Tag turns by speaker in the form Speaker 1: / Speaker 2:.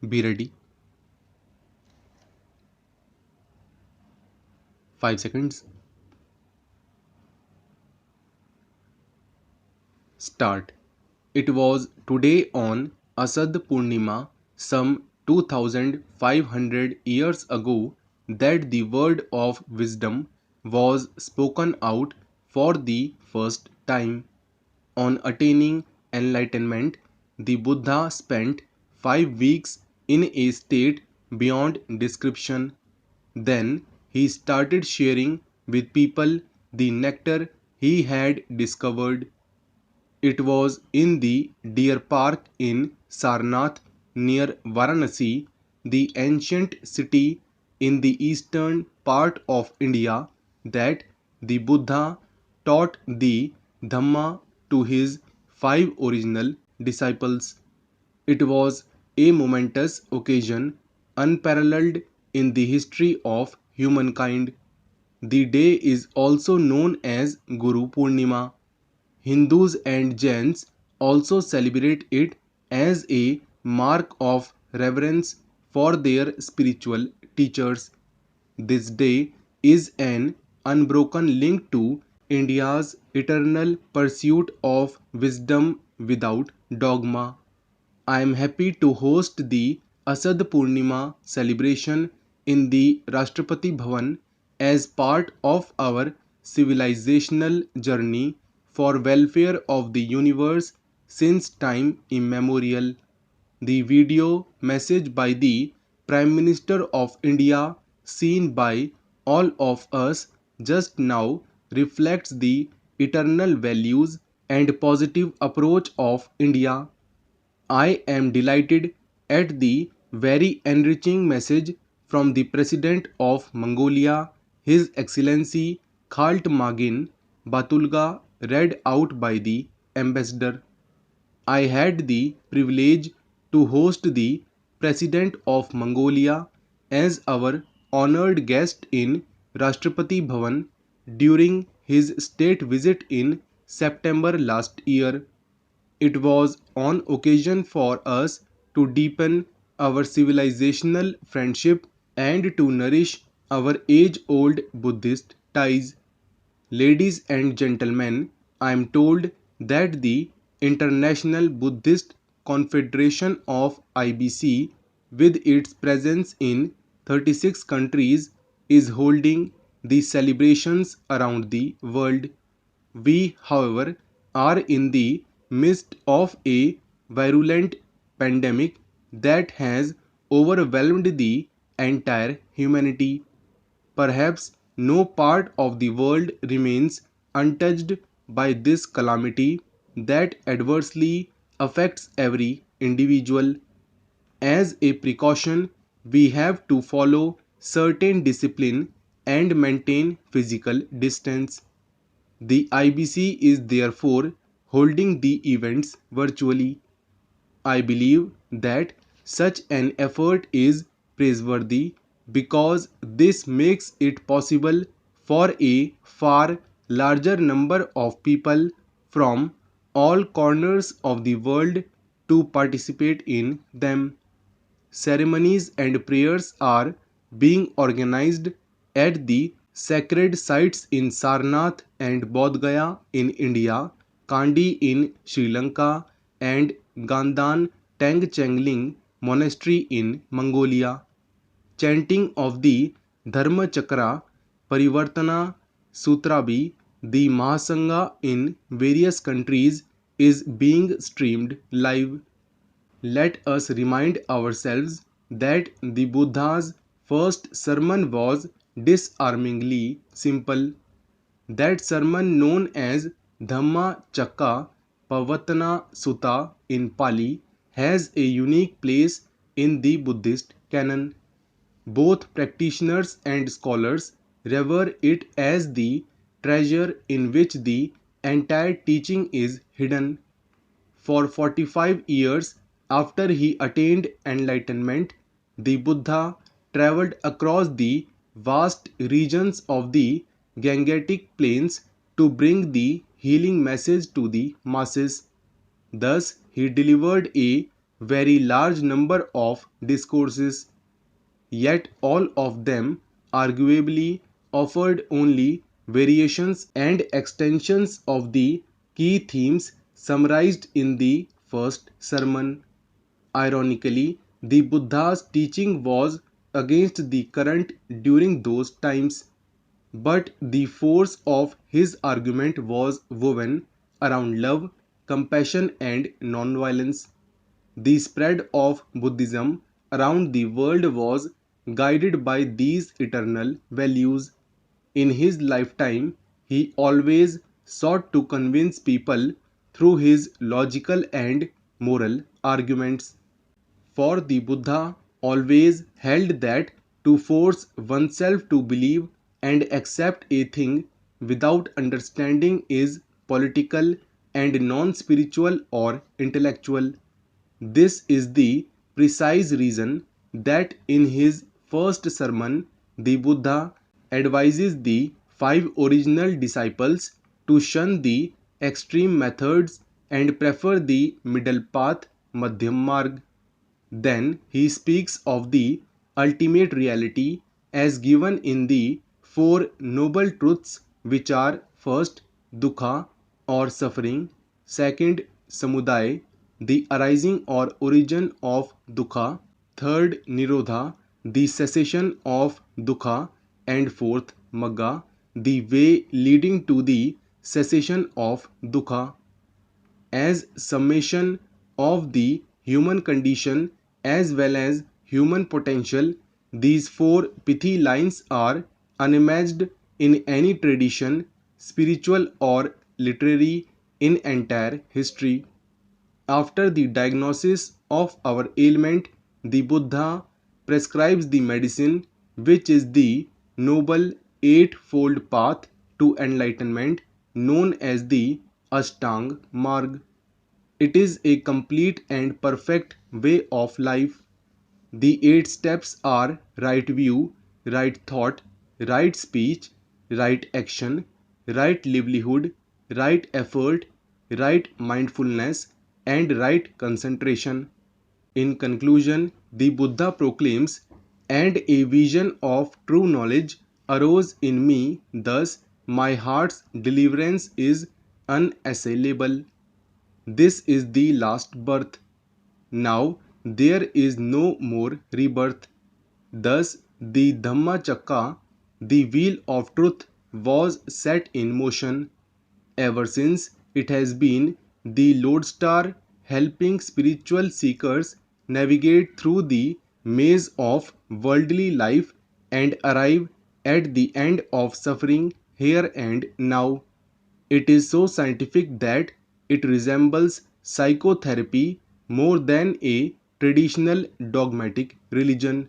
Speaker 1: Be ready. 5 seconds. Start. It was today on Asad Purnima, some 2500 years ago, that the word of wisdom was spoken out for the first time. On attaining enlightenment, the Buddha spent 5 weeks in a state beyond description. Then he started sharing with people the nectar he had discovered. It was in the deer park in Sarnath near Varanasi, the ancient city in the eastern part of India, that the Buddha taught the Dhamma to his 5 original disciples. It was a momentous occasion, unparalleled in the history of humankind. The day is also known as Guru Purnima. Hindus and Jains also celebrate it as a mark of reverence for their spiritual teachers. This day is an unbroken link to India's eternal pursuit of wisdom without dogma. I am happy to host the Asad Purnima celebration in the Rashtrapati Bhavan as part of our civilizational journey for welfare of the universe since time immemorial. The video message by the Prime Minister of India, seen by all of us just now, reflects the eternal values and positive approach of India. I am delighted at the very enriching message from the President of Mongolia, His Excellency Khaltmagin Batulga, read out by the Ambassador. I had the privilege to host the President of Mongolia as our honored guest in Rashtrapati Bhavan during his state visit in September last year. It was on occasion for us to deepen our civilizational friendship and to nourish our age old Buddhist ties. Ladies and gentlemen, I am told that the International Buddhist Confederation of IBC, with its presence in 36 countries, is holding the celebrations around the world. We, however, are in the midst of a virulent pandemic that has overwhelmed the entire humanity. Perhaps no part of the world remains untouched by this calamity that adversely affects every individual. As a precaution, we have to follow certain discipline and maintain physical distance. The IBC is therefore holding the events virtually. I believe that such an effort is praiseworthy because this makes it possible for a far larger number of people from all corners of the world to participate in them. Ceremonies and prayers are being organized at the sacred sites in Sarnath and Bodh Gaya in India, Kandy in Sri Lanka, and Gandan Tangchangling Monastery in Mongolia. Chanting of the Dharma Chakra, Parivartana Sutrabhi, the Mahasangha in various countries is being streamed live. Let us remind ourselves that the Buddha's first sermon was disarmingly simple. That sermon, known as Dhamma Chakra Pavatana Sutta in Pali, has a unique place in the Buddhist canon. Both practitioners and scholars revere it as the treasure in which the entire teaching is hidden. For 45 years after he attained enlightenment, the Buddha traveled across the vast regions of the Gangetic plains to bring the healing message to the masses. Thus, he delivered a very large number of discourses, yet all of them arguably offered only variations and extensions of the key themes summarized in the first sermon. Ironically, the Buddha's teaching was against the current during those times, but the force of his argument was woven around love, compassion, and nonviolence. The spread of Buddhism around the world was guided by these eternal values. In his lifetime, he always sought to convince people through his logical and moral arguments. For the Buddha always held that to force oneself to believe and accept a thing without understanding is political and non-spiritual or intellectual. This is the precise reason that in his first sermon the Buddha advises the five original disciples to shun the extreme methods and prefer the middle path, Madhyam Marg. Then he speaks of the ultimate reality as given in the four noble truths, which are: first, dukkha or suffering; second, samudaya, the arising or origin of dukkha; third, nirodha, the cessation of dukkha; and fourth, magga, the way leading to the cessation of dukkha. As summation of the human condition as well as human potential, these four pithy lines are unmatched in any tradition, spiritual or literary, in entire history. After the diagnosis of our ailment, the Buddha prescribes the medicine, which is the noble eightfold path to enlightenment known as the Ashtang Marg. It is a complete and perfect way of life. The eight steps are right view, right thought, right speech, right action, right livelihood, right effort, right mindfulness, and right concentration. In conclusion, the Buddha proclaims, "And a vision of true knowledge arose in me, thus my heart's deliverance is unassailable. This is the last birth. Now there is no more rebirth." Thus the Dhamma Chakra, the wheel of truth, was set in motion. Ever since, it has been the lodestar helping spiritual seekers navigate through the maze of worldly life and arrive at the end of suffering here and now. It is so scientific that it resembles psychotherapy more than a traditional dogmatic religion.